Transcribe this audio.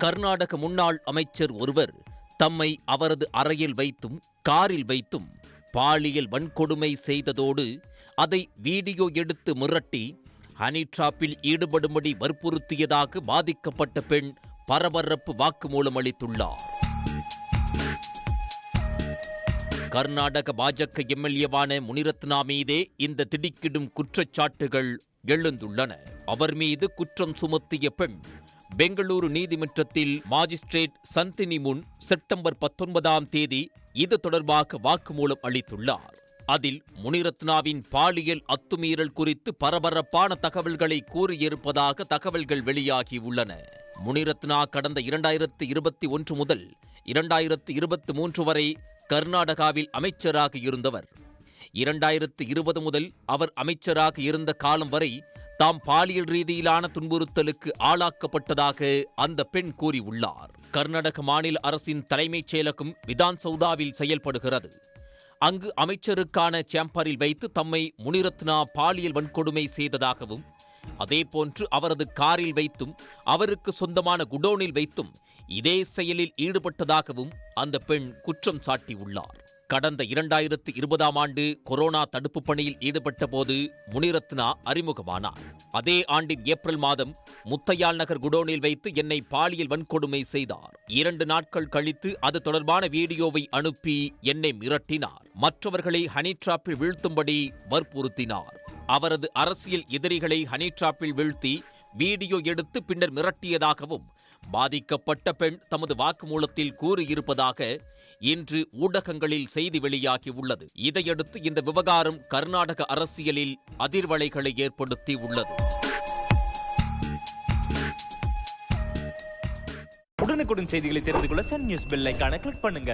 கர்நாடக முன்னாள் அமைச்சர் ஒருவர் தம்மை அவரது அறையில் வைத்தும் காரில் வைத்தும் பாலியல் வன்கொடுமை செய்ததோடு அதை வீடியோ எடுத்து மிரட்டி ஹனி டிராப்பில் ஈடுபடும்படி வற்புறுத்தியதாக பாதிக்கப்பட்ட பெண் பரபரப்பு வாக்குமூலம் அளித்துள்ளார். கர்நாடக பாஜக எம்எல்ஏவான முனிரத்னா மீதே இந்த திடுக்கிடும் குற்றச்சாட்டுகள் எழுந்துள்ளன. அவர் மீது குற்றம் சுமத்திய பெண் பெங்களூரு நீதிமன்றத்தில் மாஜிஸ்ட்ரேட் சந்தினி முன் செப்டம்பர் 19ஆம் தேதி இது தொடர்பாக வாக்குமூலம் அளித்துள்ளார். அதில் முனிரத்னாவின் பாலியல் அத்துமீறல் குறித்து பரபரப்பான தகவல்களை கூறியிருப்பதாக தகவல்கள் வெளியாகியுள்ளன. முனிரத்னா கடந்த 2021 முதல் 2023 வரை கர்நாடகாவில் அமைச்சராக இருந்தவர். 2020 முதல் அவர் அமைச்சராக இருந்த காலம் வரை தாம் பாலியல் ரீதியிலான துன்புறுத்தலுக்கு ஆளாக்கப்பட்டதாக அந்த பெண் கூறியுள்ளார். கர்நாடக மாநில அரசின் தலைமைச் செயலகம் விதான் சௌதாவில் செயல்படுகிறது. அங்கு அமைச்சருக்கான சேம்பரில் வைத்து தம்மை முனிரத்னா பாலியல் வன்கொடுமை செய்ததாகவும், அதேபோன்று அவரது காரில் வைத்தும் அவருக்கு சொந்தமான குடோனில் வைத்தும் இதே செயலில் ஈடுபட்டதாகவும் அந்த பெண் குற்றம் சாட்டியுள்ளார். கடந்த 2020ஆம் ஆண்டு கொரோனா தடுப்பு பணியில் ஈடுபட்ட போது முனிரத்னா அறிமுகமானார். அதே ஆண்டின் ஏப்ரல் மாதம் முத்தையால் நகர் குடோனில் வைத்து என்னை பாலியல் வன்கொடுமை செய்தார். 2 நாட்கள் கழித்து அது தொடர்பான வீடியோவை அனுப்பி என்னை மிரட்டினார். மற்றவர்களை ஹனி டிராப்பில் வீழ்த்தும்படி வற்புறுத்தினார். அவரது அரசியல் எதிரிகளை ஹனி டிராப்பில் வீழ்த்தி வீடியோ எடுத்து பின்னர் மிரட்டியதாகவும் பாதிக்கப்பட்ட பெண் தமது வாக்குமூலத்தில் கூறியிருப்பதாக இன்று ஊடகங்களில் செய்தி வெளியாகியுள்ளது. இதையடுத்து இந்த விவகாரம் கர்நாடக அரசியலில் அதிர்வலைகளை ஏற்படுத்தி உள்ளது. உடனுக்குடன் செய்திகளை தெரிந்து கொள்ள சன் நியூஸ் பெல் ஐகானை கிளிக் பண்ணுங்க.